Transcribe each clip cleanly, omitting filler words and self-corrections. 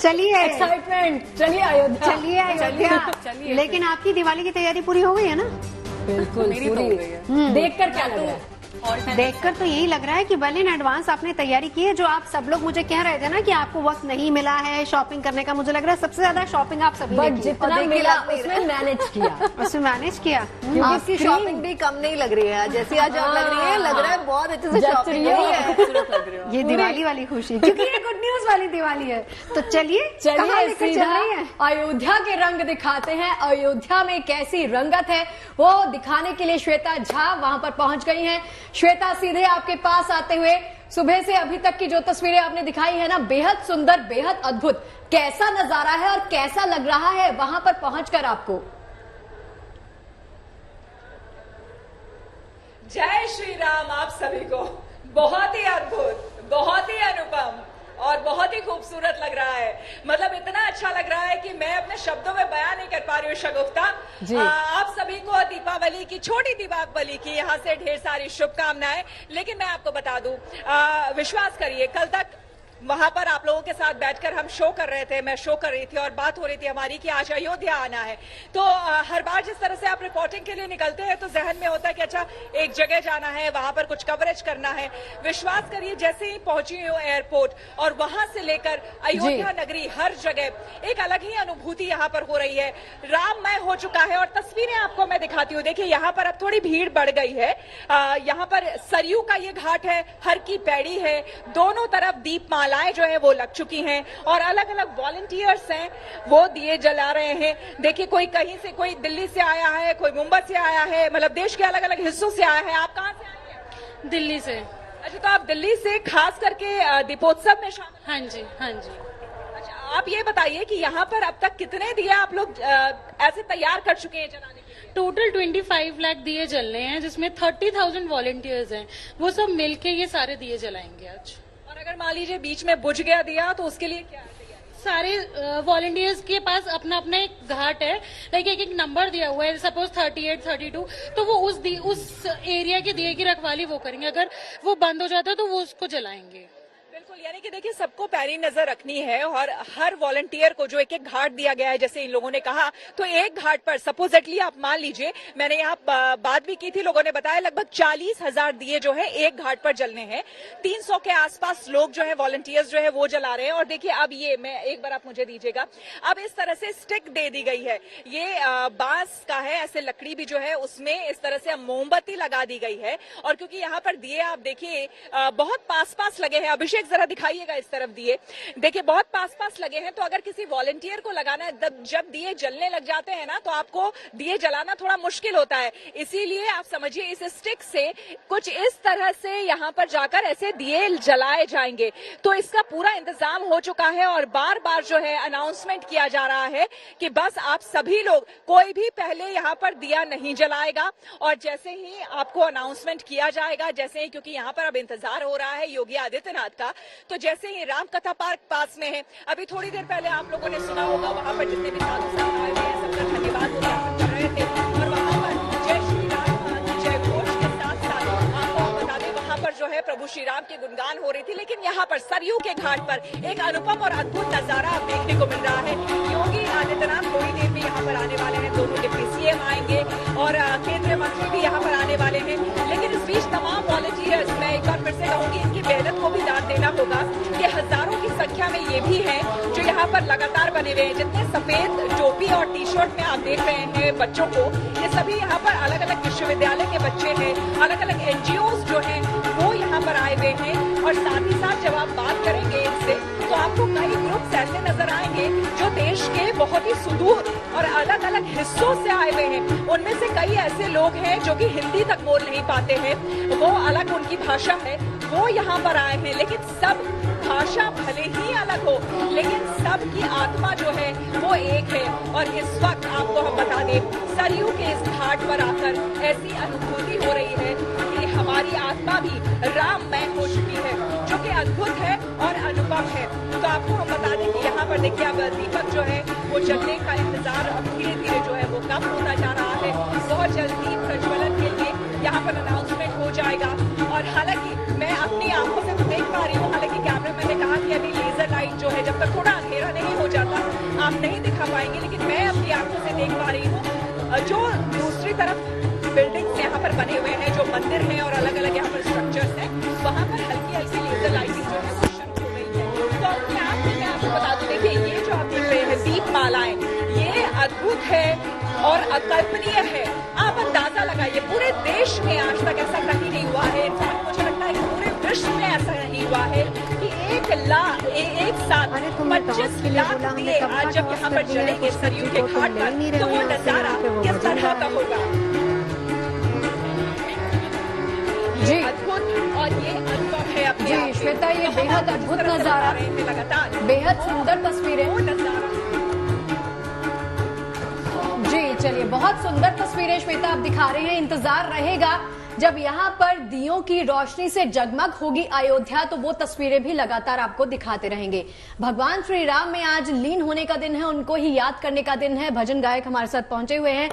चलिए एक्साइटमेंट, चलिए अयोध्या, चलिए अयोध्या। लेकिन आपकी दिवाली की तैयारी पूरी हो गई है ना? बिल्कुल मेरी तो हो गई है। देखकर क्या लग रहा है? देखकर तो यही लग रहा है कि वेल इन एडवांस आपने तैयारी की है। जो आप सब लोग मुझे कह रहे थे ना कि आपको वक्त नहीं मिला है शॉपिंग करने का, मुझे लग रहा है सबसे ज्यादा शॉपिंग आप सभी ने बट की। जितना मिला उसमें मैनेज किया। उसमें मैनेज किया। आपकी शॉपिंग भी कम नहीं लग रही है, जैसी आज आप लग रही है, लग रहा है बहुत अच्छे से जच शॉपिंग रही हुई है। है, खूबसूरत लग रही है। ये दिवाली वाली खुशी, क्योंकि ये गुड न्यूज वाली दिवाली है। तो चलिए कहाँ चलिए लेकर चल सीधा रही है? अयोध्या के रंग दिखाते हैं। अयोध्या में कैसी रंगत है वो दिखाने के लिए श्वेता झा वहां पर पहुंच गई हैं। श्वेता, सीधे आपके पास आते हुए, सुबह से अभी तक की जो तस्वीरें आपने दिखाई है ना, बेहद सुंदर, बेहद अद्भुत, कैसा नजारा है और कैसा लग रहा है वहां पर पहुंचकर आपको? जय श्री राम आप सभी को। बहुत ही अद्भुत, बहुत ही अनुपम और बहुत ही खूबसूरत लग रहा है। मतलब इतना अच्छा लग रहा है कि मैं अपने शब्दों में बयान नहीं कर पा रही हूँ। शगुफ्ता, आप सभी को दीपावली की, छोटी दीपावली की यहाँ से ढेर सारी शुभकामनाएं। लेकिन मैं आपको बता दूं, विश्वास करिए, कल तक वहां पर आप लोगों के साथ बैठकर हम शो कर रहे थे, मैं शो कर रही थी और बात हो रही थी हमारी कि आज अयोध्या आना है। तो हर बार जिस तरह से आप रिपोर्टिंग के लिए निकलते हैं तो जहन में होता है कि अच्छा एक जगह जाना है, वहां पर कुछ कवरेज करना है। विश्वास करिए, जैसे ही पहुंची हूँ एयरपोर्ट और वहां से लेकर अयोध्या नगरी, हर जगह एक अलग ही अनुभूति यहाँ पर हो रही है। राममय हो चुका है और तस्वीरें आपको मैं दिखाती हूँ। देखिए यहाँ पर अब थोड़ी भीड़ बढ़ गई है। यहाँ पर सरयू का ये घाट है, हर की पैड़ी है, दोनों तरफ दीपमालाएं जो है वो लग चुकी हैं और अलग अलग वॉलंटियर्स हैं, वो दिए जला रहे हैं। देखिए कोई कहीं से, कोई दिल्ली से आया है, कोई मुंबई से आया है, मतलब देश के अलग अलग हिस्सों से आया है। आप कहाँ से आए हैं? दिल्ली से। अच्छा, तो आप दिल्ली से खास करके दीपोत्सव में शामिल? हाँ जी, हाँ जी। अच्छा, आप ये बताइए कि यहाँ पर अब तक कितने दिए आप लोग ऐसे तैयार कर चुके हैं जलाने के लिए? टोटल 25 लाख दिए जलने हैं, जिसमें 30,000 वॉलंटियर्स हैं। वो सब मिलके ये सारे दिए जलाएंगे आज। और अगर मान लीजिए बीच में बुझ गया दिया तो उसके लिए क्या है? सारे वॉलंटियर्स के पास अपना अपना एक घाट है, लाइक एक नंबर दिया हुआ है, सपोज 38, 32, तो वो उस एरिया के दिए की रखवाली वो करेंगे। अगर वो बंद हो जाता है तो वो उसको जलाएंगे। बिल्कुल, यानी कि देखिए सबको पैनी नजर रखनी है और हर वॉलंटियर को जो एक एक घाट दिया गया है, जैसे इन लोगों ने कहा, तो एक घाट पर सपोजेटली आप मान लीजिए, मैंने यहाँ बात भी की थी, लोगों ने बताया लगभग 40,000 दिए जो है एक घाट पर जलने हैं। 300 के आसपास लोग जो है, वॉलंटियर्स जो है वो जला रहे हैं। और देखिए अब ये, मैं एक बार आप मुझे दीजिएगा, अब इस तरह से स्टिक दे दी गई है, ये बांस का है, ऐसे लकड़ी भी जो है उसमें इस तरह से मोमबत्ती लगा दी गई है। और क्योंकि यहाँ पर दिए आप देखिए बहुत पास पास लगे हैं, अभिषेक जरा दिखाइएगा इस तरफ दिए, देखिए बहुत पास पास लगे हैं। तो अगर किसी वॉलंटियर को लगाना है, जब दिए जलने लग जाते हैं ना, तो आपको दिए जलाना थोड़ा मुश्किल होता है। इसीलिए आप समझिए इस स्टिक से कुछ इस तरह से यहाँ पर जाकर ऐसे दिए जलाए जाएंगे। तो इसका पूरा इंतजाम हो चुका है और बार बार जो है अनाउंसमेंट किया जा रहा है कि बस आप सभी लोग, कोई भी पहले यहाँ पर दिया नहीं जलाएगा। और जैसे ही आपको अनाउंसमेंट किया जाएगा, जैसे ही, क्योंकि यहाँ पर अब इंतजार हो रहा है योगी आदित्यनाथ का, तो जैसे ही राम कथा पार्क पास में है, अभी थोड़ी देर पहले आप लोगों ने सुना होगा, वहां पर जितने भी साधु संत आए हुए हैं सबका धन्यवाद ज्ञापन कर रहे थे। और वहां पर जय श्री राम जय घोष के साथ साथ आपको बता दें, वहां पर जो है प्रभु श्री राम के गुणगान हो रही थी। लेकिन यहाँ पर सरयू के घाट पर एक अनुपम और अद्भुत नजारा आप देखने को मिल रहा है। योगी आदित्यनाथ थोड़ी देर में यहाँ पर आने वाले हैं, दोनों डिप्टी सीएम आएंगे और केंद्रीय मंत्री भी यहाँ पर आने वाले हैं। लेकिन इस बीच तमाम वॉलंटियर्स, मैं एक बार फिर से कहूंगी, इनकी मेहनत को भी दाद देना होगा कि हजारों की संख्या में ये भी हैं जो यहाँ पर लगातार बने हुए हैं। जितने सफेद टोपी और टी शर्ट में आप देख रहे हैं बच्चों को, ये सभी यहाँ पर अलग अलग विश्वविद्यालय के बच्चे हैं, अलग अलग एनजीओ जो हैं वो यहाँ पर आए हुए हैं। और साथ ही साथ जब आप बात करेंगे इनसे तो आपको कई ग्रुप्स ऐसे नजर आएंगे जो देश के बहुत ही सुदूर और अलग अलग हिस्सों से आए हुए हैं। उनमें से कई ऐसे लोग हैं जो कि हिंदी तक बोल नहीं पाते हैं, वो अलग उनकी भाषा है, वो यहाँ पर आए हैं। लेकिन सब भाषा भले ही अलग हो, लेकिन सबकी आत्मा जो है वो एक है। और इस वक्त आपको हम बता दें, सरयू के इस घाट पर आकर ऐसी अनुभूति हो रही है कि हमारी आत्मा भी राममय हो चुकी है, जो कि अद्भुत है और अनुपम है। तो आपको हम बता दें कि यहाँ पर देखिए अब दीपक जो है वो जलने का इंतजार अब धीरे धीरे जो है वो कम होता जा रहा है। बहुत जल्दी प्रज्वलन के लिए यहाँ पर अनाउंसमेंट हो जाएगा। और हालांकि मैं अपनी आंखों से तो देख पा रही हूँ, हालांकि कैमरा मैंने कहा कि अभी लेजर लाइट जो है जब तक थोड़ा अंधेरा नहीं हो आप नहीं दिखा पाएंगे, लेकिन मैं अपनी आंखों से देख पा रही हूँ जो दूसरी तरफ बिल्डिंग्स यहाँ पर बने हुए हैं, जो मंदिर हैं और अलग अलग यहाँ पर स्ट्रक्चर्स हैं, वहाँ पर हल्की हल्की लेजर लाइटिंग जो है वो शुरू हो गई है। तो अपने आप में मैं आपको बता दूं, देखिए ये जो आप देख रहे हैं दीप मालाएं, ये अद्भुत है और अकल्पनीय है। आप अंदाजा लगाइए, पूरे देश में आज तक ऐसा कहीं नहीं हुआ है। इनफैक्ट मुझे लगता है कि पूरे विश्व में ऐसा नहीं हुआ है कि एक साथ 25 लाख दिए आज जब यहाँ पर जलेंगे सरयू के घाट पर, तो वो नजारा किस तरह का होगा। जी अद्भुत, और ये अनुभव है अपने जी आप में। श्वेता, ये बेहद अद्भुत नजारा, लगातार बेहद सुंदर तस्वीरें। वो नजारा जी चलिए, बहुत सुंदर तस्वीरें श्वेता आप दिखा रहे हैं। इंतजार रहेगा जब यहाँ पर दियों की रोशनी से जगमग होगी अयोध्या, तो वो तस्वीरें भी लगातार आपको दिखाते रहेंगे। भगवान श्री राम में आज लीन होने का दिन है, उनको ही याद करने का दिन है। भजन गायक हमारे साथ पहुंचे हुए हैं।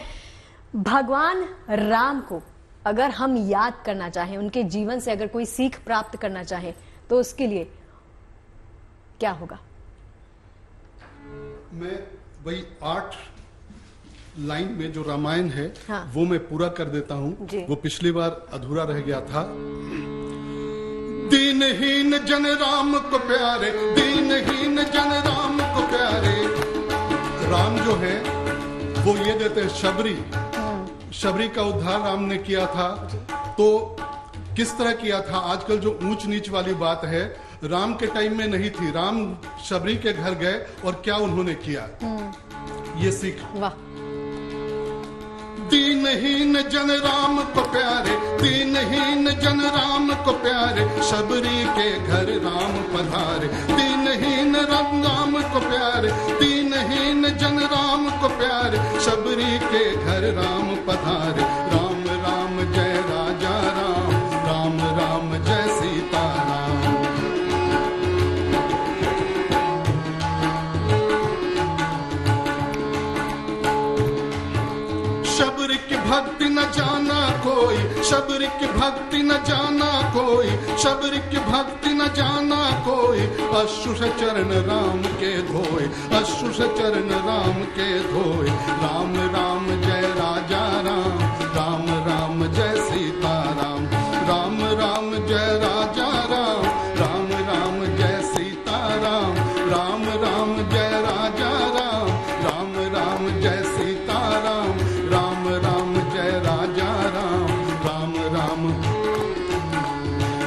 भगवान राम को अगर हम याद करना चाहें, उनके जीवन से अगर कोई सीख प्राप्त करना चाहें, तो उसके लिए क्या होगा? मैं वही 8 लाइन में जो रामायण है, हाँ। वो मैं पूरा कर देता हूँ। वो पिछली बार अधूरा रह गया था। दीनहीन जन राम को प्यारे, दीनहीन जन राम को प्यारे। राम जो है वो ये देते हैं शबरी, शबरी का उद्धार राम ने किया था। तो किस तरह किया था? आजकल जो ऊंच नीच वाली बात है, राम के टाइम में नहीं थी। राम शबरी के घर गए और क्या उन्होंने किया, ये सीख। वाह। दीनहीन जन राम को प्यारे, दीनहीन जन राम को प्यारे, शबरी के घर राम पधारे। दीनहीन राम को प्यारे, दीनहीन जन राम को प्यारे, शबरी के घर राम पधारे। राम राम जय राजा राम, राम राम जय सीता राम। शबरी की भक्ति न जाना कोई, शबरी की भक्ति न जाना कोई, शबरी की भक्ति न जाना कोई। अश्रु से चरण राम के धोए, अश्रु से चरण राम के धोए। राम राम जय राजा राम, राम राम जय सीता राम। राम राम जय राजा राम, राम राम जय सीता राम। राम राम जय राजा राम, राम राम जय सीता राम। राम राम जय राजा राम, राम राम।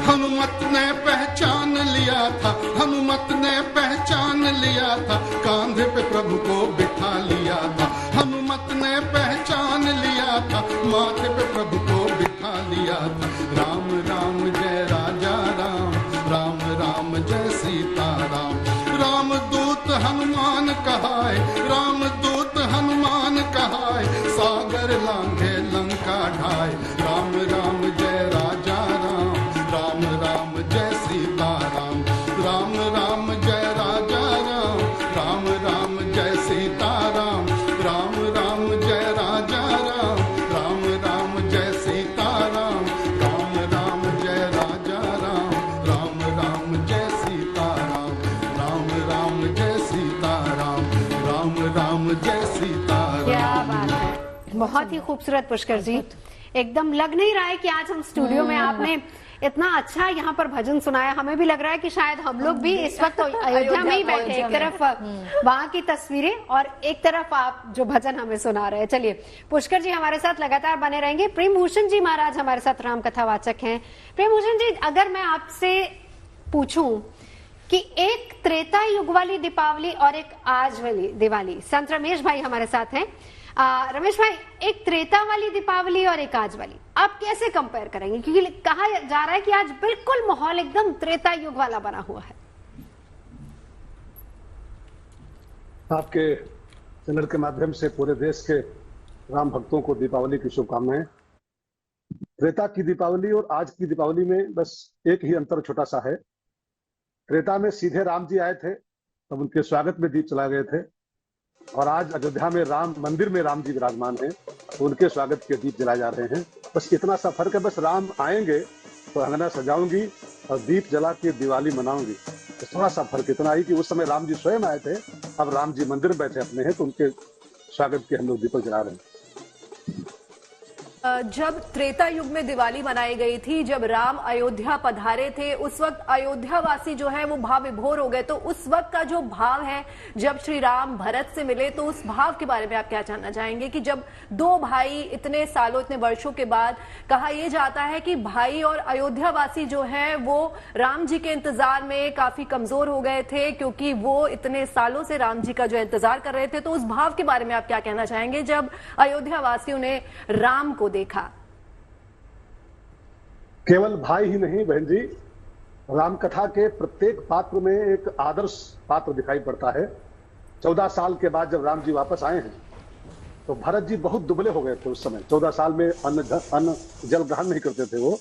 हनुमत ने पहचान लिया था, हनुमत ने पहचान लिया था, कांधे पे प्रभु को बिठा लिया था। हनुमत ने पहचान लिया था, माथे पे प्रभु को बिठा लिया था। राम राम जय राजा राम, राम राम जय सीता राम। राम दूत हनुमान कहाए, राम दूत हनुमान कहाए, सागर लांघे लंका ढाए। राम राम जय राजा राम, राम राम जय सीता राम। राम राम जय राजा राम, राम राम जय सीता राम। राम राम जय राजा राम, राम राम जय सीता राम। राम राम जय राजा राम, राम राम जय सीता राम। राम राम जय सीता राम, राम राम जय सीता राम। क्या बात है, बहुत ही खूबसूरत पुष्कर जी। एकदम लग नहीं रहा है कि आज हम स्टूडियो में आपने इतना अच्छा यहाँ पर भजन सुनाया। हमें भी लग रहा है कि शायद हम लोग भी इस वक्त अयोध्या में ही बैठे, एक तरफ वहां की तस्वीरें और एक तरफ आप जो भजन हमें सुना रहे हैं। चलिए, पुष्कर जी हमारे साथ लगातार बने रहेंगे। प्रेम भूषण जी महाराज हमारे साथ राम कथावाचक हैं। प्रेम भूषण जी, अगर मैं आपसे पूछूं कि एक त्रेता युग वाली दीपावली और एक आज वाली दिवाली, संत रमेश भाई हमारे साथ हैं। रमेश भाई, एक त्रेता वाली दीपावली और एक आज वाली आप कैसे कंपेयर करेंगे? क्योंकि कहा जा रहा है कि आज बिल्कुल माहौल एकदम त्रेता युग वाला बना हुआ है। आपके चैनल के माध्यम से पूरे देश के राम भक्तों को दीपावली की शुभकामनाएं। त्रेता की दीपावली और आज की दीपावली में बस एक ही अंतर छोटा सा है। त्रेता में सीधे राम जी आए थे, तब उनके स्वागत में दीप चला गए थे, और आज अयोध्या में राम मंदिर में राम जी विराजमान हैं, तो उनके स्वागत के दीप जलाए जा रहे हैं। बस इतना सा फर्क है। बस राम आएंगे तो अंगना सजाऊंगी और दीप जला के दिवाली मनाऊंगी। थोड़ा सा फर्क इतना ही कि उस समय राम जी स्वयं आए थे, अब राम जी मंदिर में बैठे अपने हैं, तो उनके स्वागत के हम लोग दीपक जला रहे हैं। जब त्रेता युग में दिवाली मनाई गई थी, जब राम अयोध्या पधारे थे, उस वक्त अयोध्या वासी जो है वो भाव विभोर हो गए। तो उस वक्त का जो भाव है, जब श्री राम भरत से मिले, तो उस भाव के बारे में आप क्या जानना चाहेंगे कि जब दो भाई इतने सालों, इतने वर्षों के बाद, कहा यह जाता है कि भाई और अयोध्या वासी जो है वो राम जी के इंतजार में काफी कमजोर हो गए थे, क्योंकि वो इतने सालों से राम जी का जो इंतजार कर रहे थे। तो उस भाव के बारे में आप क्या कहना चाहेंगे जब अयोध्या वासियों ने राम को देखा? केवल भाई ही नहीं बहन जी, राम कथा के प्रत्येक पात्र में एक आदर्श पात्र दिखाई पड़ता है। 14 साल के बाद जब राम जी वापस आए हैं तो भरत जी बहुत दुबले हो गए थे उस समय। 14 साल में अन्न जल ग्रहण नहीं करते थे वो,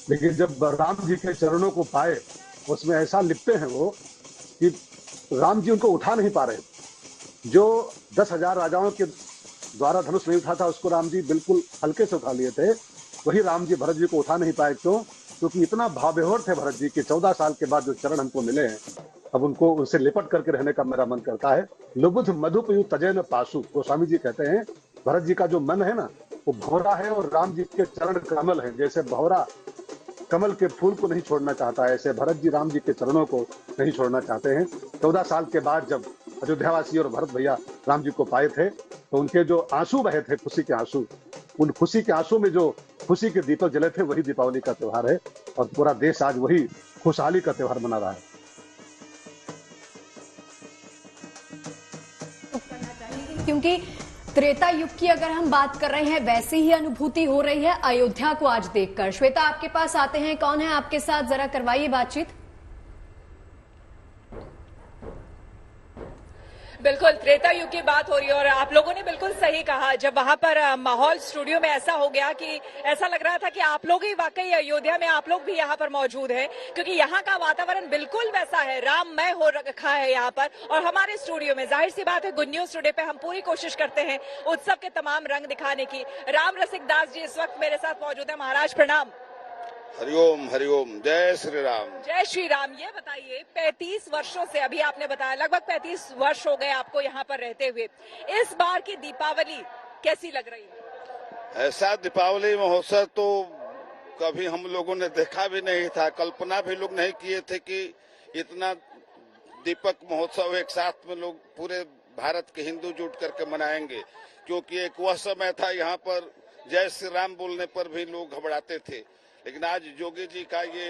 लेकिन जब राम जी के चरणों को पाए, उसमें ऐसा लिखते हैं वो कि राम जी उनको उठा नहीं पा रहे। जो 10,000 राजाओं के द्वारा धनुष नहीं उठा था, उसको राम जी बिल्कुल हल्के से उठा लिए थे। वही राम जी भरत जी को उठा नहीं पाए। क्यों? क्योंकि इतना भावविभोर थे भरत जी कि 14 साल के बाद जो चरण हमको मिले हैं, अब उनको उनसे लिपट करके रहने का मेरा मन करता है। लुबुध मधुपयु तजैन पाशु, गोस्वामी जी कहते हैं भरत जी का जो मन है ना, वो भौरा है और राम जी के चरण कमल है। जैसे भौरा कमल के फूल को नहीं छोड़ना चाहता है, ऐसे भरत जी राम जी के चरणों को नहीं छोड़ना चाहते हैं। 14 साल के बाद जब अयोध्यावासी और भरत भैया राम जी को पाए थे, तो उनके जो आंसू बहे थे, खुशी के आंसू, उन खुशी के आंसू में जो खुशी के दीपक जले थे, वही दीपावली का त्योहार है। और पूरा देश आज वही खुशहाली का त्योहार मना रहा है। क्योंकि त्रेता युग की अगर हम बात कर रहे हैं, वैसी ही अनुभूति हो रही है अयोध्या को आज देखकर। श्वेता आपके पास आते हैं, कौन है आपके साथ, जरा करवाइए बातचीत। बिल्कुल त्रेता युग की बात हो रही है और आप लोगों ने बिल्कुल सही कहा। जब वहां पर माहौल स्टूडियो में ऐसा हो गया कि ऐसा लग रहा था कि आप लोग ही वाकई अयोध्या में, आप लोग भी यहाँ पर मौजूद हैं, क्योंकि यहाँ का वातावरण बिल्कुल वैसा है, राममय हो रखा है यहाँ पर। और हमारे स्टूडियो में जाहिर सी बात है, गुड न्यूज टुडे पे हम पूरी कोशिश करते हैं उत्सव के तमाम रंग दिखाने की। राम रसिक दास जी इस वक्त मेरे साथ मौजूद है। महाराज प्रणाम। हरिओम हरिओम, जय श्री राम। जय श्री राम। ये बताइए, 35 वर्षों से, अभी आपने बताया लगभग 35 वर्ष हो गए आपको यहाँ पर रहते हुए, इस बार की दीपावली कैसी लग रही है? ऐसा दीपावली महोत्सव तो कभी हम लोगों ने देखा भी नहीं था, कल्पना भी लोग नहीं किए थे कि इतना दीपक महोत्सव एक साथ में लोग पूरे भारत के हिंदू जुट करके मनाएंगे। क्योंकि एक वह समय था यहाँ पर जय श्री राम बोलने पर भी लोग घबराते थे, लेकिन आज योगी जी का ये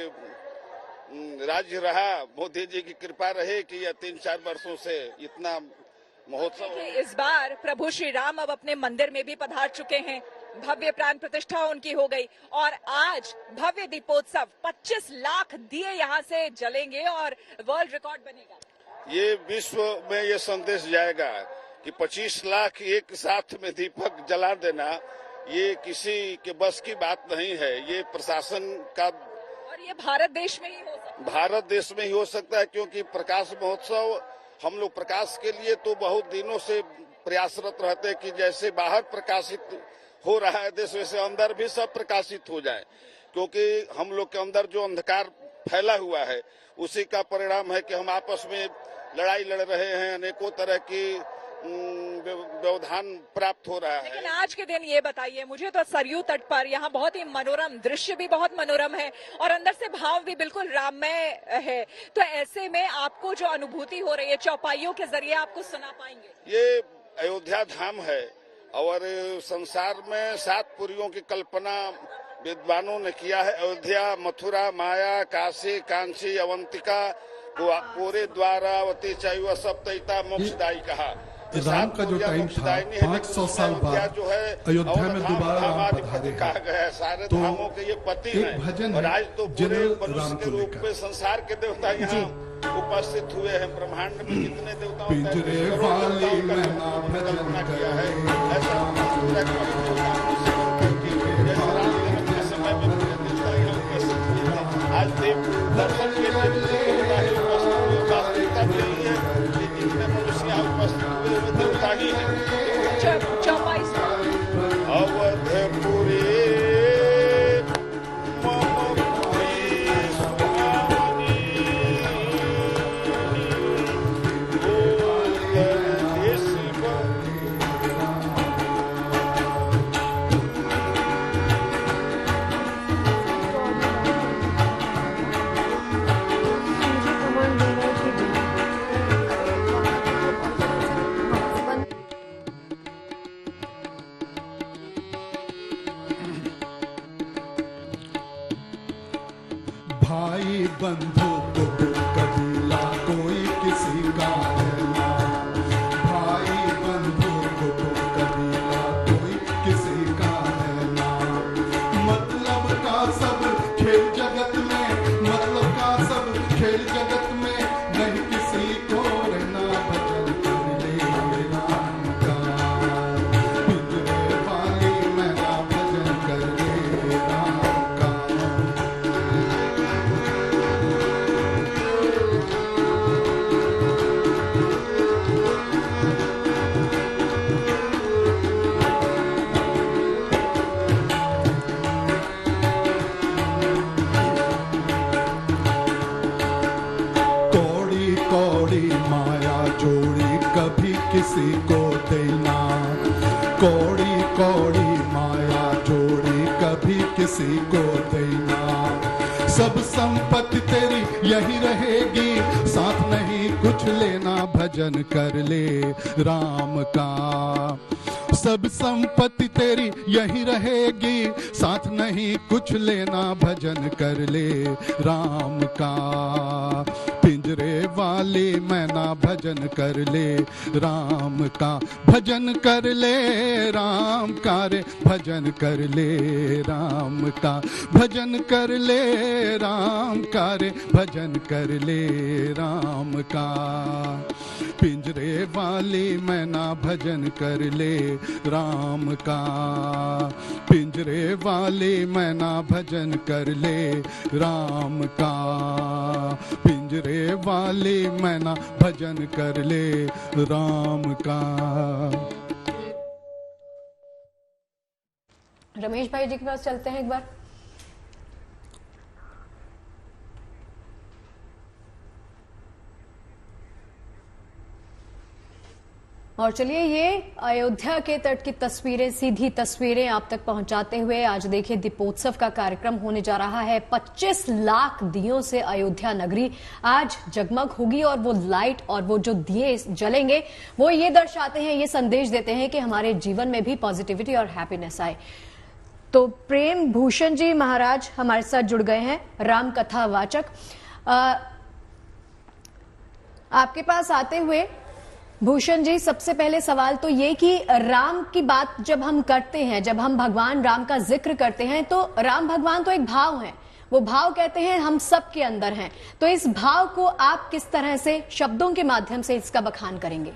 राज्य रहा, मोदी जी की कृपा रहे कि यह 3-4 वर्षों से इतना महोत्सव। इस बार प्रभु श्री राम अब अपने मंदिर में भी पधार चुके हैं, भव्य प्राण प्रतिष्ठा उनकी हो गई और आज भव्य दीपोत्सव, 25 लाख दिए यहाँ से जलेंगे और वर्ल्ड रिकॉर्ड बनेगा। ये विश्व में ये संदेश जाएगा कि 25 लाख एक साथ में दीपक जला देना ये किसी के बस की बात नहीं है। ये प्रशासन का, और ये भारत देश में ही हो सकता है। भारत देश में ही हो सकता है, क्योंकि प्रकाश महोत्सव, हम लोग प्रकाश के लिए तो बहुत दिनों से प्रयासरत रहते हैं कि जैसे बाहर प्रकाशित हो रहा है देश, वैसे अंदर भी सब प्रकाशित हो जाए। क्योंकि हम लोग के अंदर जो अंधकार फैला हुआ है, उसी का परिणाम है कि हम आपस में लड़ाई लड़ रहे हैं, अनेकों तरह की व्यवधान प्राप्त हो रहा है। लेकिन आज के दिन ये बताइए मुझे, तो सरयू तट पर यहाँ बहुत ही मनोरम दृश्य भी बहुत मनोरम है और अंदर से भाव भी बिल्कुल राममय है। तो ऐसे में आपको जो अनुभूति हो रही है, चौपाइयों के जरिए आपको सुना पाएंगे। ये अयोध्या धाम है और संसार में 7 पुरियों की कल्पना विद्वानों ने किया है। अयोध्या, मथुरा, माया, काशी, कांची, अवंतिका, पूरे द्वारावती चैव सप्तैता मोक्षदायी कहा। राम का जो टाइम था 500 साल बाद जो है अयोध्या में दोबारा राम पधारे कहा गया है। सारे तो धामों के ये पति एक हैं भजन और है आज तो पूरे जनरल राम मनुष्य के को रूप में संसार के देवता यहाँ उपस्थित हुए हैं। ब्रह्मांड में जितने देवता पिंजरे वाली मैना भजन किया है, ऐसा समय में पूरे देवता यहाँ उपस्थित हुए। आज देव दर्शन के लिए वास्तविकता नहीं है, लेकिन मनुष्य यहाँ उपस्थित हुए देवता ही है। अवधपुरी मम बंधु कुटुंब कबीला कोई किसी का है ना, भाई बंधु कुटुंब कबीला कोई किसी का है ना। मतलब का सब खेल जगत में, मतलब का सब खेल जगत में, नहीं किसी को रहना भजन कर ले राम का। पिंजरे वाली मैना भजन कर ले राम का। कौड़ी कौड़ी माया जोड़ी कभी किसी को देना, कौड़ी कौड़ी माया जोड़ी कभी किसी को देना। सब संपत्ति तेरी यही रहेगी, साथ नहीं कुछ लेना भजन कर ले राम का। सब संपत्ति तेरी यही रहेगी, साथ नहीं कुछ लेना भजन कर ले राम का। पिंजरे वाली मैना भजन कर ले राम का, भजन कर ले राम का रे, भजन कर ले राम का, भजन कर ले राम का रे, भजन कर ले राम का। पिंजरे वाली मैना भजन कर ले राम का, पिंजरे वाली मैना भजन कर ले राम का। पिंजरे वाली मैना भजन कर ले राम का। रमेश भाई जी के पास चलते हैं एक बार। और चलिए ये अयोध्या के तट की तस्वीरें, सीधी तस्वीरें आप तक पहुंचाते हुए आज देखिए दीपोत्सव का कार्यक्रम होने जा रहा है। 25 लाख दियों से अयोध्या नगरी आज जगमग होगी और वो लाइट और वो जो दिए जलेंगे वो ये दर्शाते हैं, ये संदेश देते हैं कि हमारे जीवन में भी पॉजिटिविटी और हैप्पीनेस आए। तो प्रेम भूषण जी महाराज हमारे साथ जुड़ गए हैं, राम कथा वाचक। आपके पास आते हुए भूषण जी, सबसे पहले सवाल तो ये कि राम की बात जब हम करते हैं, जब हम भगवान राम का जिक्र करते हैं, तो राम भगवान तो एक भाव है, वो भाव कहते हैं हम सब के अंदर हैं। तो इस भाव को आप किस तरह से शब्दों के माध्यम से इसका बखान करेंगे?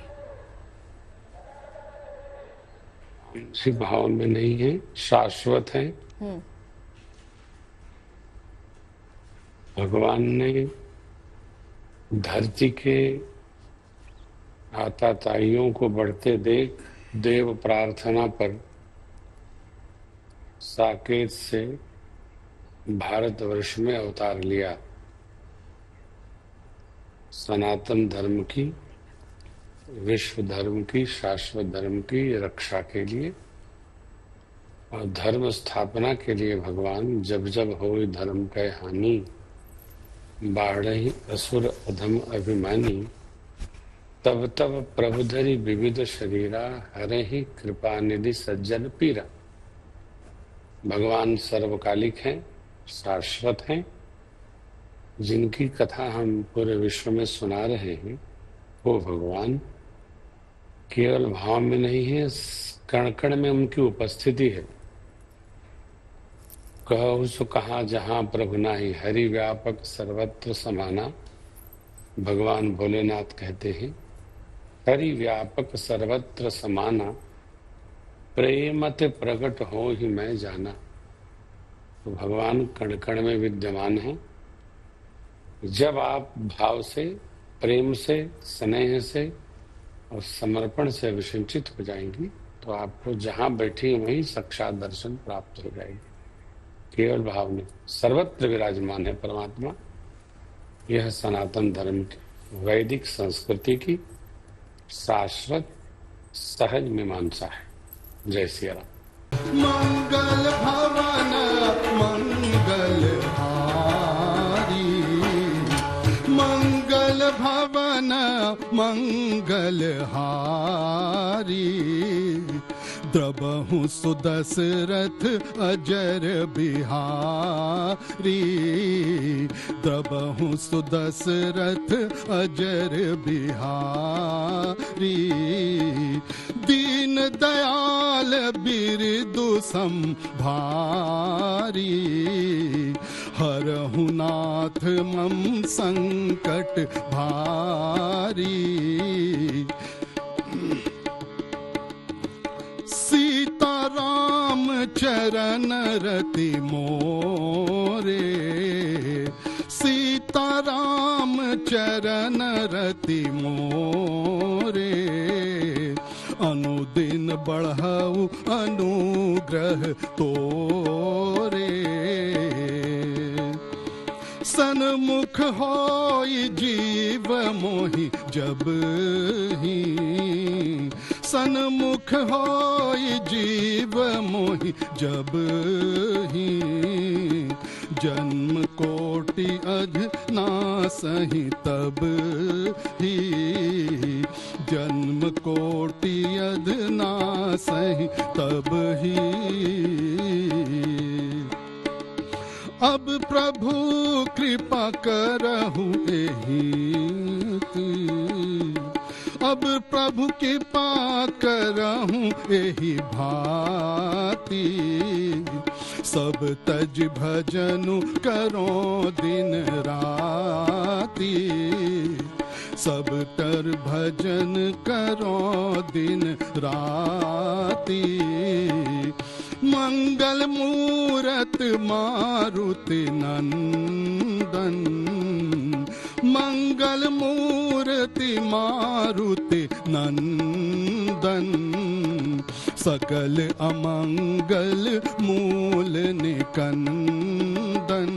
किसी भाव में नहीं है, शाश्वत है। भगवान ने धरती के आताताइयों को बढ़ते देख देव प्रार्थना पर साकेत से भारतवर्ष में अवतार लिया, सनातन धर्म की, विश्व धर्म की, शाश्वत धर्म की रक्षा के लिए और धर्म स्थापना के लिए। भगवान जब जब होई धर्म कै हानि, बाढ़हि असुर अधम अभिमानी, तब तब प्रभुधरि विविध शरीरा, हरे ही कृपा निधि सज्जन पीरा। भगवान सर्वकालिक हैं, शाश्वत हैं, जिनकी कथा हम पूरे विश्व में सुना रहे हैं, वो भगवान केवल भाव में नहीं है, कण कण में उनकी उपस्थिति है। कहु सो कहा जहां प्रभु नाही, हरि व्यापक सर्वत्र समाना। भगवान भोलेनाथ कहते हैं हरि व्यापक सर्वत्र समाना, प्रेमत प्रकट हो ही मैं जाना। तो भगवान कण कण में विद्यमान है। जब आप भाव से, प्रेम से, स्नेह से और समर्पण से विसिंचित हो जाएंगी तो आपको जहां बैठी वहीं साक्षात दर्शन प्राप्त हो जाएगी। केवल भाव में सर्वत्र विराजमान है परमात्मा। यह सनातन धर्म की, वैदिक संस्कृति की शाश्वत सहज मीमांसा है। जय श्री राम। मंगल भवन मंगल हारी, मंगल भवन मंगल हारी, द्रबहु सुदशरथ अजर बिहारी, द्रबहु सुदशरथ अजर बिहारी, दीन दयाल बिरदु संभारी, हरहु नाथ मम संकट भारी। सीताराम चरण रति मोरे, सीताराम चरण रति मोरे, अनुदिन बढ़ाऊ अनुग्रह तोरे। सन्मुख होई जीव मोहि जब ही, सन्मुख होई जीव मोहि जब ही, जन्म कोटि अध नासहि तब ही, जन्म कोटि अध नासहि तब ही। अब प्रभु कृपा करहु एहि, अब प्रभु कृपा करहु एहि भांति, सब तज भजनु करो दिन राति, सब तर भजन करो दिन राति। मंगल मूरत मारुति नंदन, मंगल मूर्ति मारुति नंदन, सकल अमंगल मूल निकंदन,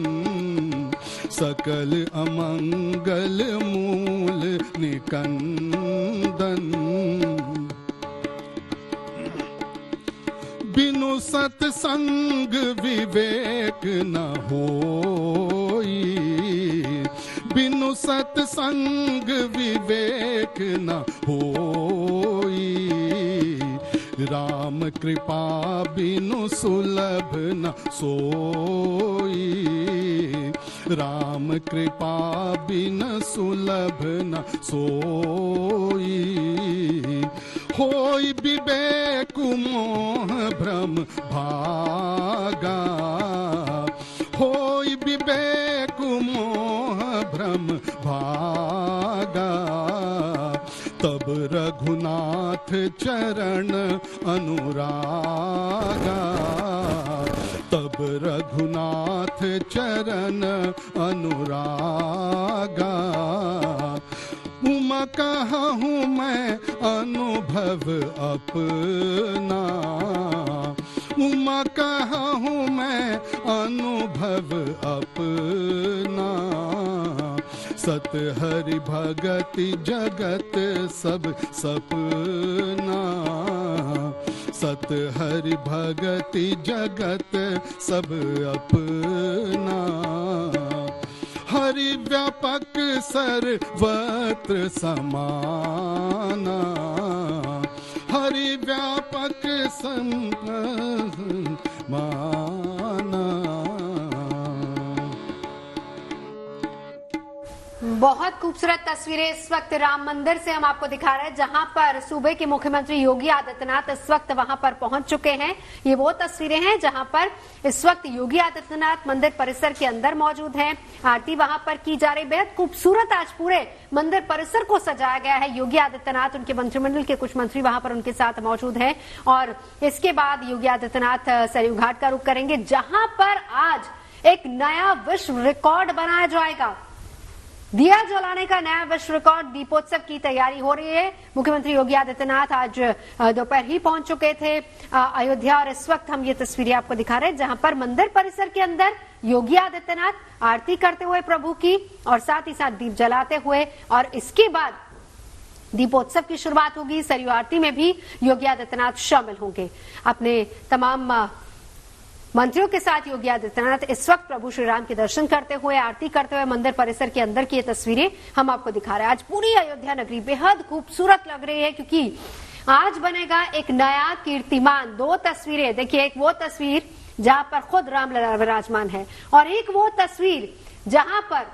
सकल अमंगल मूल निकंदन। बिनु सत्संग विवेक न होई, बिनु सत्संग विवेक न होई, राम कृपा बिनु सुलभ न सोई, राम कृपा बिनु सुलभ न सोई। होई विवेक मोह भ्रम भागा, होई विवेक मोह भ्रम भागा, तब रघुनाथ चरण अनुरागा, तब रघुनाथ चरण अनुरागा। उमा कहूँ मैं अनुभव अपना, उमा कहूँ मैं अनुभव अपना, सत हरि भगति जगत सब सपना, सत हरि भगति जगत सब अपना। हरि व्यापक सर्वत्र समाना, हरि व्यापक समाना। बहुत खूबसूरत तस्वीरें इस वक्त राम मंदिर से हम आपको दिखा रहे हैं, जहां पर सूबे के मुख्यमंत्री योगी आदित्यनाथ इस वक्त वहां पर पहुंच चुके हैं। ये वो तस्वीरें हैं जहां पर इस वक्त योगी आदित्यनाथ मंदिर परिसर के अंदर मौजूद हैं। आरती वहां पर की जा रही, बेहद खूबसूरत आज पूरे मंदिर परिसर को सजाया गया है। योगी आदित्यनाथ, उनके मंत्रिमंडल के कुछ मंत्री वहां पर उनके साथ मौजूद हैं और इसके बाद योगी आदित्यनाथ सरयू घाट का रुख करेंगे, जहां पर आज एक नया विश्व रिकॉर्ड बनाया जाएगा। दिया जलाने का नया विश्व रिकॉर्ड, दीपोत्सव की तैयारी हो रही है। मुख्यमंत्री योगी आदित्यनाथ आज दोपहर ही पहुंच चुके थे अयोध्या और इस वक्त हम ये तस्वीरें आपको दिखा रहे हैं, जहां पर मंदिर परिसर के अंदर योगी आदित्यनाथ आरती करते हुए प्रभु की और साथ ही साथ दीप जलाते हुए, और इसके बाद दीपोत्सव की शुरुआत होगी। सरयू आरती में भी योगी आदित्यनाथ शामिल होंगे। अपने तमाम मंत्रियों के साथ योगी आदित्यनाथ इस वक्त प्रभु श्री राम के दर्शन करते हुए, आरती करते हुए मंदिर परिसर के अंदर की ये तस्वीरें हम आपको दिखा रहे हैं। आज पूरी अयोध्या नगरी बेहद खूबसूरत लग रही है, क्योंकि आज बनेगा एक नया कीर्तिमान। 2 तस्वीरें देखिए, एक वो तस्वीर जहां पर खुद रामलला विराजमान है और एक वो तस्वीर जहां पर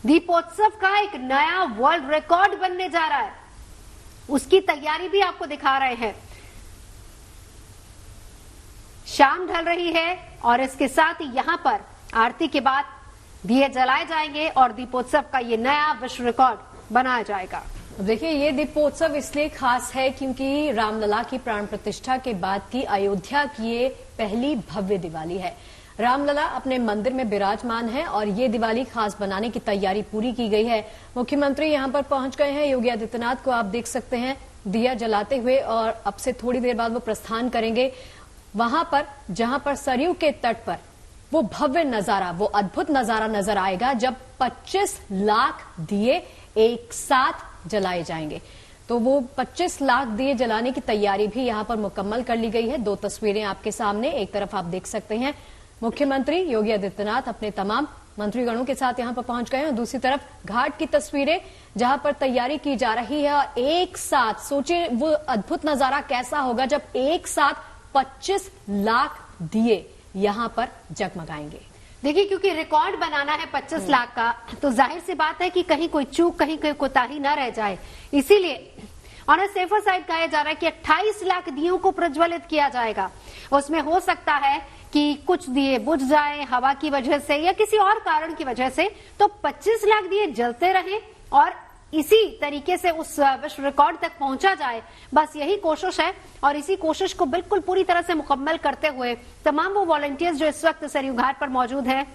दीपोत्सव का एक नया वर्ल्ड रिकॉर्ड बनने जा रहा है, उसकी तैयारी भी आपको दिखा रहे हैं। शाम ढल रही है और इसके साथ ही यहां पर आरती के बाद दिए जलाए जाएंगे और दीपोत्सव का ये नया विश्व रिकॉर्ड बनाया जाएगा। देखिए, ये दीपोत्सव इसलिए खास है क्योंकि रामलला की प्राण प्रतिष्ठा के बाद की अयोध्या की ये पहली भव्य दिवाली है। रामलला अपने मंदिर में विराजमान है और ये दिवाली खास बनाने की तैयारी पूरी की गई है। मुख्यमंत्री यहां पर पहुंच गए हैं। योगी आदित्यनाथ को आप देख सकते हैं दिया जलाते हुए और अब से थोड़ी देर बाद वो प्रस्थान करेंगे वहां पर जहां पर सरयू के तट पर वो भव्य नजारा, वो अद्भुत नजारा नजर आएगा जब 25 लाख दिए एक साथ जलाए जाएंगे। तो वो 25 लाख दिए जलाने की तैयारी भी यहां पर मुकम्मल कर ली गई है। 2 तस्वीरें आपके सामने, एक तरफ आप देख सकते हैं मुख्यमंत्री योगी आदित्यनाथ अपने तमाम मंत्रीगणों के साथ यहां पर पहुंच गए हैं और दूसरी तरफ घाट की तस्वीरें जहां पर तैयारी की जा रही है। और एक साथ सोचिए वो अद्भुत नजारा कैसा होगा जब एक साथ 25 लाख दिए यहां पर जगमगाएंगे। देखिए, क्योंकि रिकॉर्ड बनाना है 25 लाख का, तो जाहिर सी बात है कि कहीं कोई चूक, कहीं कोई कोताही न रह जाए। इसीलिए ऑन अ सेफर साइड कहा जा रहा है कि 28 लाख दियों को प्रज्वलित किया जाएगा। उसमें हो सकता है कि कुछ दिए बुझ जाए हवा की वजह से या किसी और कारण की वजह से, तो 25 लाख दिए जलते रहें और इसी तरीके से उस विश्व रिकॉर्ड तक पहुंचा जाए। बस यही कोशिश है और इसी कोशिश को बिल्कुल पूरी तरह से मुकम्मल करते हुए तमाम वो वॉलंटियर्स जो इस वक्त सरयू घाट पर मौजूद हैं,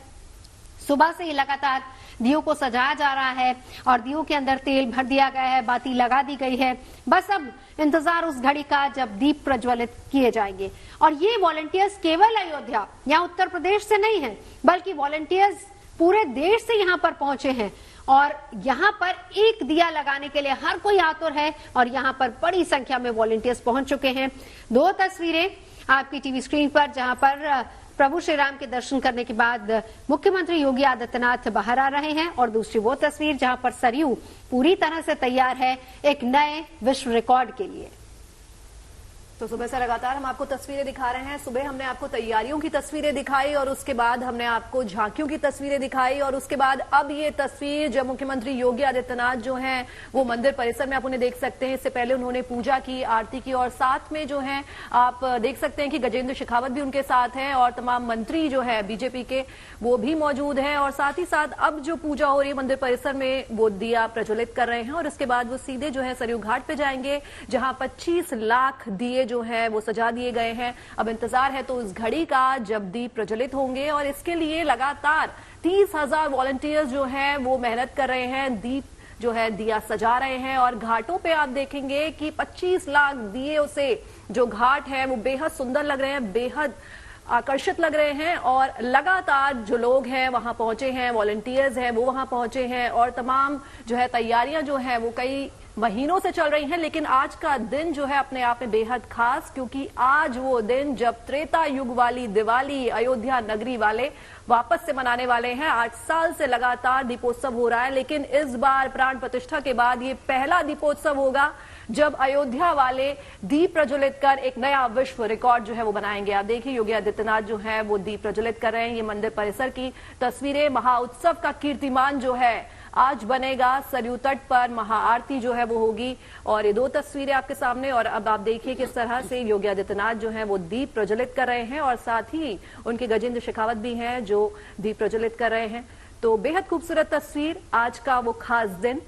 सुबह से ही लगातार दियों को सजाया जा रहा है और दियों के अंदर तेल भर दिया गया है, बाती लगा दी गई है। बस अब इंतजार उस घड़ी का जब दीप प्रज्वलित किए जाएंगे। और ये वॉलंटियर्स केवल अयोध्या या उत्तर प्रदेश से नहीं है, बल्कि वॉलंटियर्स पूरे देश से यहाँ पर पहुंचे हैं और यहाँ पर एक दिया लगाने के लिए हर कोई आतुर है और यहाँ पर बड़ी संख्या में वॉलंटियर्स पहुंच चुके हैं। 2 तस्वीरें आपकी टीवी स्क्रीन पर जहाँ पर प्रभु श्री राम के दर्शन करने के बाद मुख्यमंत्री योगी आदित्यनाथ बाहर आ रहे हैं और दूसरी वो तस्वीर जहां पर सरयू पूरी तरह से तैयार है एक नए विश्व रिकॉर्ड के लिए। तो सुबह से लगातार हम आपको तस्वीरें दिखा रहे हैं। सुबह हमने आपको तैयारियों की तस्वीरें दिखाई और उसके बाद हमने आपको झांकियों की तस्वीरें दिखाई और उसके बाद अब ये तस्वीर जब मुख्यमंत्री योगी आदित्यनाथ जो हैं वो मंदिर परिसर में आप उन्हें देख सकते हैं। इससे पहले उन्होंने पूजा की, आरती की और साथ में जो है आप देख सकते हैं कि गजेंद्र शेखावत भी उनके साथ हैं और तमाम मंत्री जो है बीजेपी के वो भी मौजूद हैं और साथ ही साथ अब जो पूजा हो रही है मंदिर परिसर में वो दिया प्रज्वलित कर रहे हैं और उसके बाद वो सीधे जो है सरयू घाट पे जाएंगे जहां 25 लाख दिए जो है वो सजा दिए गए हैं। अब इंतजार है तो उस घड़ी का जब दीप प्रज्वलित होंगे और इसके लिए लगातार 30,000 वॉलंटियर्स जो हैं वो मेहनत कर रहे हैं, दीप जो है दिया सजा रहे हैं और घाटों पे आप देखेंगे कि 25 लाख दिए से जो घाट है वो बेहद सुंदर लग रहे हैं, बेहद आकर्षित लग रहे हैं और लगातार जो लोग हैं वहां पहुंचे हैं, वॉलंटियर्स हैं वो वहां पहुंचे हैं और तमाम जो है तैयारियां जो है वो कई महीनों से चल रही हैं। लेकिन आज का दिन जो है अपने आप में बेहद खास, क्योंकि आज वो दिन जब त्रेता युग वाली दिवाली अयोध्या नगरी वाले वापस से मनाने वाले हैं। 8 साल से लगातार दीपोत्सव हो रहा है, लेकिन इस बार प्राण प्रतिष्ठा के बाद ये पहला दीपोत्सव होगा जब अयोध्या वाले दीप प्रज्वलित कर एक नया विश्व रिकॉर्ड जो है वो बनाएंगे। आप देखिए योगी आदित्यनाथ जो है वो दीप प्रज्वलित कर रहे हैं। ये मंदिर परिसर की तस्वीरें, महाउत्सव का कीर्तिमान जो है आज बनेगा सरयू तट पर, महाआरती जो है वो होगी और ये 2 तस्वीरें आपके सामने। और अब आप देखिए किस तरह से योगी आदित्यनाथ जो है वो दीप प्रज्वलित कर रहे हैं और साथ ही उनके गजेंद्र शेखावत भी हैं जो दीप प्रज्वलित कर रहे हैं। तो बेहद खूबसूरत तस्वीर, आज का वो खास दिन।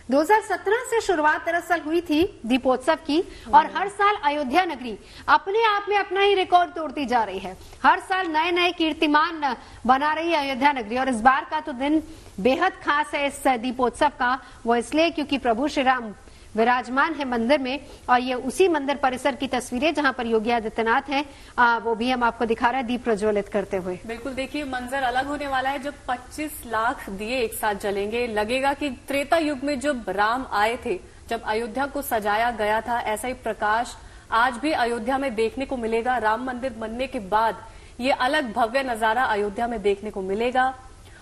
2017 से शुरुआत दरअसल हुई थी दीपोत्सव की और हर साल अयोध्या नगरी अपने आप में अपना ही रिकॉर्ड तोड़ती जा रही है। हर साल नए नए कीर्तिमान बना रही है अयोध्या नगरी और इस बार का तो दिन बेहद खास है इस दीपोत्सव का। वो इसलिए क्योंकि प्रभु श्री राम विराजमान है मंदिर में और ये उसी मंदिर परिसर की तस्वीरें जहां पर योगी आदित्यनाथ हैं वो भी हम आपको दिखा रहे हैं दीप प्रज्वलित करते हुए। बिल्कुल, देखिए मंजर अलग होने वाला है जब 25 लाख दिए एक साथ जलेंगे। लगेगा कि त्रेता युग में जब राम आए थे, जब अयोध्या को सजाया गया था, ऐसा ही प्रकाश आज भी अयोध्या में देखने को मिलेगा। राम मंदिर बनने के बाद ये अलग भव्य नजारा अयोध्या में देखने को मिलेगा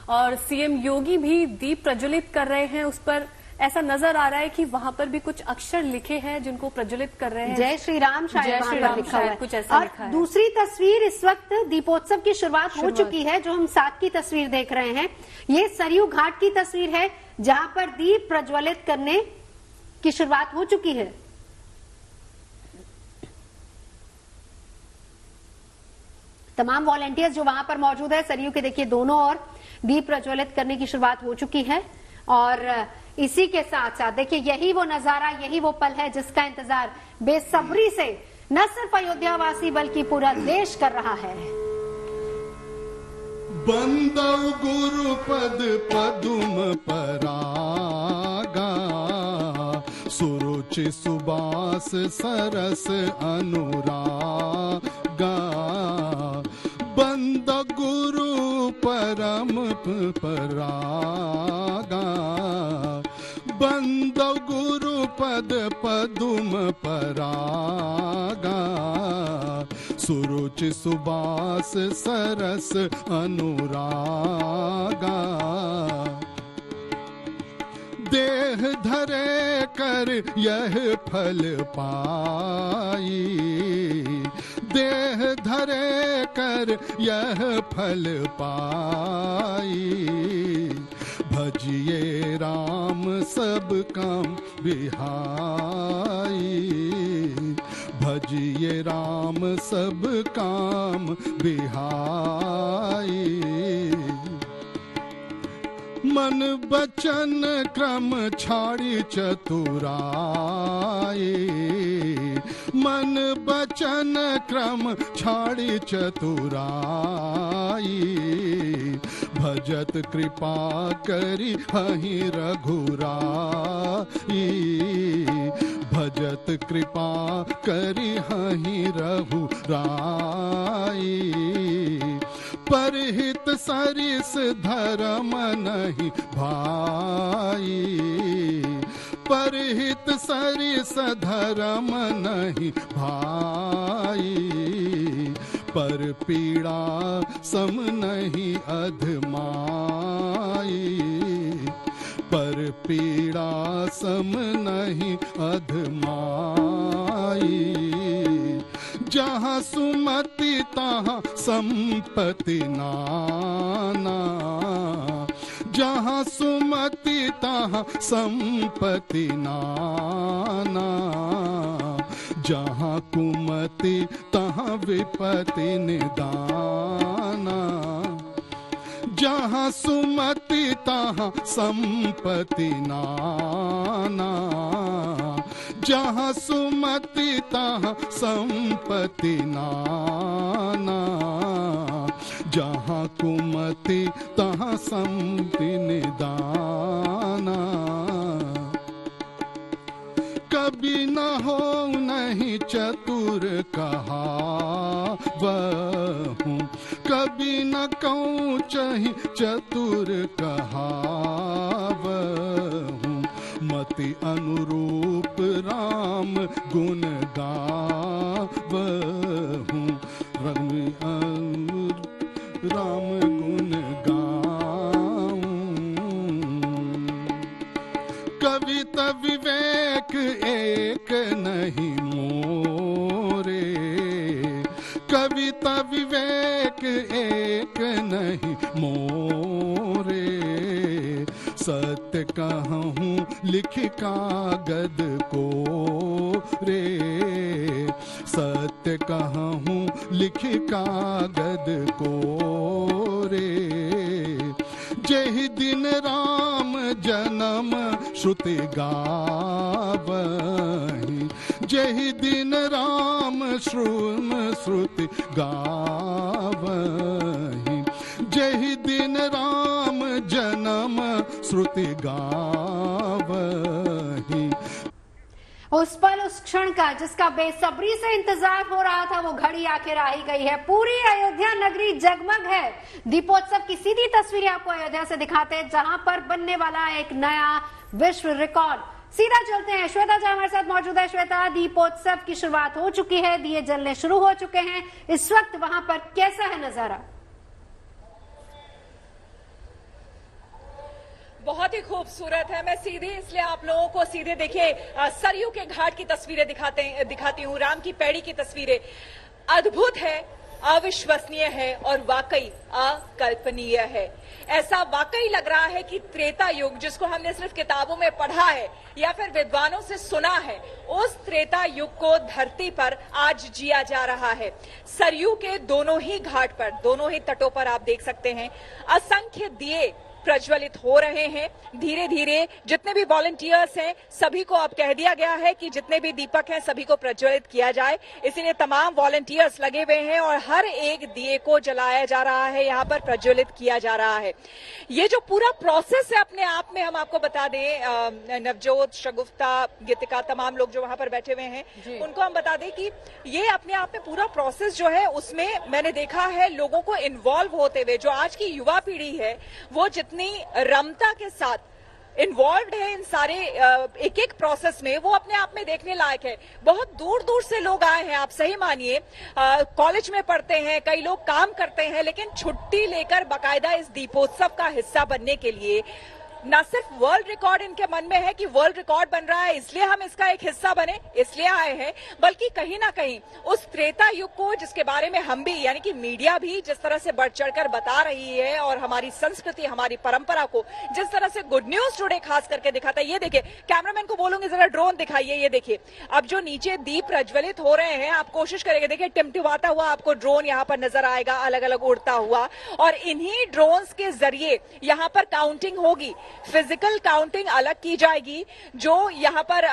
और सीएम योगी भी दीप प्रज्वलित कर रहे हैं, उस पर ऐसा नजर आ रहा है कि वहां पर भी कुछ अक्षर लिखे हैं जिनको प्रज्वलित कर रहे हैं। जय श्री राम शायद जय वहां श्री पर राम लिखा हुआ शायद है। कुछ ऐसा और लिखा है। दूसरी तस्वीर, इस वक्त दीपोत्सव की शुरुआत हो चुकी है। जो हम साथ की तस्वीर देख रहे हैं, ये सरयू घाट की तस्वीर है जहां पर दीप प्रज्वलित करने की शुरुआत हो चुकी है। तमाम वॉलेंटियर्स जो वहां पर मौजूद है, सरयू के देखिए दोनों ओर दीप प्रज्वलित करने की शुरुआत हो चुकी है। और इसी के साथ साथ देखिए यही वो नजारा, यही वो पल है जिसका इंतजार बेसब्री से न सिर्फ अयोध्यावासी बल्कि पूरा देश कर रहा है। बंदव गुरुपद पदुम परागा, सुरुचि सुबास सरस अनुरागा। बंद गुरु परम परागा, बंद गुरु पद पदुम परागा। सुरुचि सुबास सरस अनुरागा। देह धरे कर यह फल पाई, देह धरे कर यह फल पाई। भजिए राम सब काम बिहाई, भजिए राम सब काम बिहाई। मन बचन क्रम छाड़ी चतुराई, मन बचन क्रम छाड़ी चतुराई। भजत कृपा करी हहि रघुराई, भजत कृपा करी हहि रघुराई। परहित सरिस धर्म नहीं भाई, परहित सरिस धर्म नहीं भाई। पर पीड़ा सम नहीं अधमाई, पर पीड़ा सम नहीं अधमाई। जहाँ सुमति तहाँ संपत्ति नाना, जहाँ सुमति तहाँ संपत्ति नाना। जहाँ कुमति तहाँ विपत्ति निदाना, जहाँ सुमति तहाँ संपत्ति नाना। जहाँ सुमति तहाँ संपत्ति नाना, जहाँ कुमति तहाँ संपत्ति निदाना। कभी न हो नहीं चतुर कहावहूँ, कभी न कहूँ चही चतुर कहावहूँ। मति अनुरूप राम गुण गावहूँ, राम गुण गाऊं। कविता विवेक एक नहीं मोरे, कविता विवेक एक नहीं मोरे। सत्य कहूँ लिख कागद को रे, सत्य कहूँ लिख कागद को रे। जहि दिन राम जन्म श्रुति गावहि, जहि दिन राम श्रुति गावहि। जहि दिन राम जन्म श्रुति गावहि। उस पल, उस क्षण का जिसका बेसब्री से इंतजार हो रहा था, वो घड़ी आखिर आ ही गई है। पूरी अयोध्या नगरी जगमग है। दीपोत्सव की सीधी तस्वीरें आपको अयोध्या से दिखाते हैं, जहां पर बनने वाला एक नया विश्व रिकॉर्ड। सीधा चलते हैं, श्वेता जी हमारे साथ मौजूद है। श्वेता, दीपोत्सव की शुरुआत हो चुकी है, दिए जलने शुरू हो चुके हैं, इस वक्त वहां पर कैसा है नजारा? बहुत ही खूबसूरत है। मैं सीधे इसलिए आप लोगों को सीधे देखिए सरयू के घाट की तस्वीरें दिखाती हूँ। राम की पैड़ी की तस्वीरें अद्भुत है, अविश्वसनीय है और वाकई अकल्पनीय है। ऐसा वाकई लग रहा है कि त्रेता युग, जिसको हमने सिर्फ किताबों में पढ़ा है या फिर विद्वानों से सुना है, उस त्रेता युग को धरती पर आज जिया जा रहा है। सरयू के दोनों ही घाट पर, दोनों ही तटों पर आप देख सकते हैं असंख्य दिए प्रज्वलित हो रहे हैं। धीरे धीरे जितने भी वॉलंटियर्स हैं सभी को अब कह दिया गया है कि जितने भी दीपक हैं सभी को प्रज्वलित किया जाए, इसीलिए तमाम वॉलंटियर्स लगे हुए हैं और हर एक दिए को जलाया जा रहा है, यहाँ पर प्रज्वलित किया जा रहा है। ये जो पूरा प्रोसेस है अपने आप में, हम आपको बता दें, नवजोत, शगुफ्ता, गीतिका, तमाम लोग जो वहां पर बैठे हुए हैं उनको हम बता दें कि ये अपने आप में पूरा प्रोसेस जो है उसमें मैंने देखा है लोगों को इन्वॉल्व होते हुए। जो आज की युवा पीढ़ी है वो जितनी रमता के साथ इन्वॉल्व है इन सारे एक एक प्रोसेस में, वो अपने आप में देखने लायक है। बहुत दूर दूर से लोग आए हैं, आप सही मानिए, कॉलेज में पढ़ते हैं, कई लोग काम करते हैं, लेकिन छुट्टी लेकर बाकायदा इस दीपोत्सव का हिस्सा बनने के लिए न सिर्फ वर्ल्ड रिकॉर्ड इनके मन में है कि वर्ल्ड रिकॉर्ड बन रहा है इसलिए हम इसका एक हिस्सा बने, इसलिए आए हैं, बल्कि कहीं ना कहीं उस त्रेता युग को जिसके बारे में हम भी यानी कि मीडिया भी जिस तरह से बढ़ चढ़कर बता रही है और हमारी संस्कृति, हमारी परंपरा को जिस तरह से गुड न्यूज टुडे खास करके दिखाता है। ये देखिए, कैमरामैन को बोलूंगी जरा ड्रोन दिखाइए। ये देखिए अब जो नीचे दीप प्रज्वलित हो रहे हैं, आप कोशिश करेंगे, देखिए टिमटिमाता हुआ आपको ड्रोन यहाँ पर नजर आएगा, अलग अलग उड़ता हुआ, और इन्हीं ड्रोन्स के जरिए यहाँ पर काउंटिंग होगी। फिजिकल काउंटिंग अलग की जाएगी, जो यहाँ पर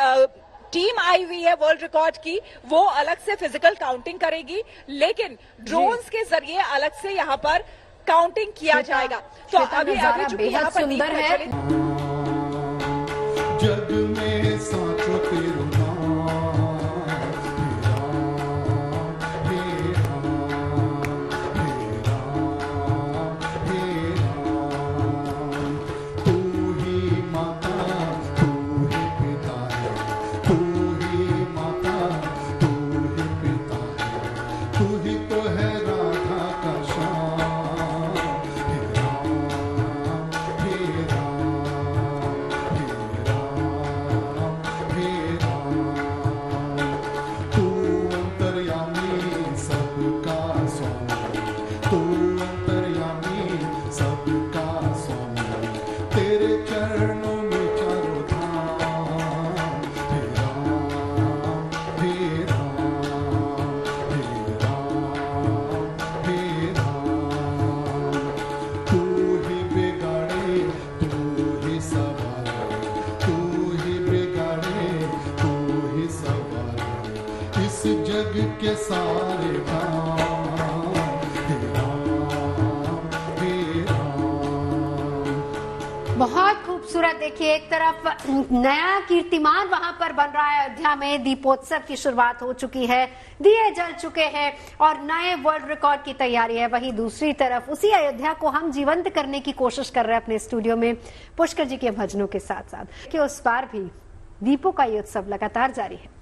टीम आई हुई है वर्ल्ड रिकॉर्ड की वो अलग से फिजिकल काउंटिंग करेगी, लेकिन ड्रोन्स के जरिए अलग से यहाँ पर काउंटिंग किया जाएगा। तो अभी जो बेहद सुंदर है। जग में साचो तेरो जग के सारे बहुत खूबसूरत। देखिए, एक तरफ नया कीर्तिमान वहां पर बन रहा है, अयोध्या में दीपोत्सव की शुरुआत हो चुकी है, दिए जल चुके हैं और नए वर्ल्ड रिकॉर्ड की तैयारी है। वहीं दूसरी तरफ उसी अयोध्या को हम जीवंत करने की कोशिश कर रहे हैं अपने स्टूडियो में पुष्कर जी के भजनों के साथ साथ, कि उस बार भी दीपों का ये उत्सव लगातार जारी है।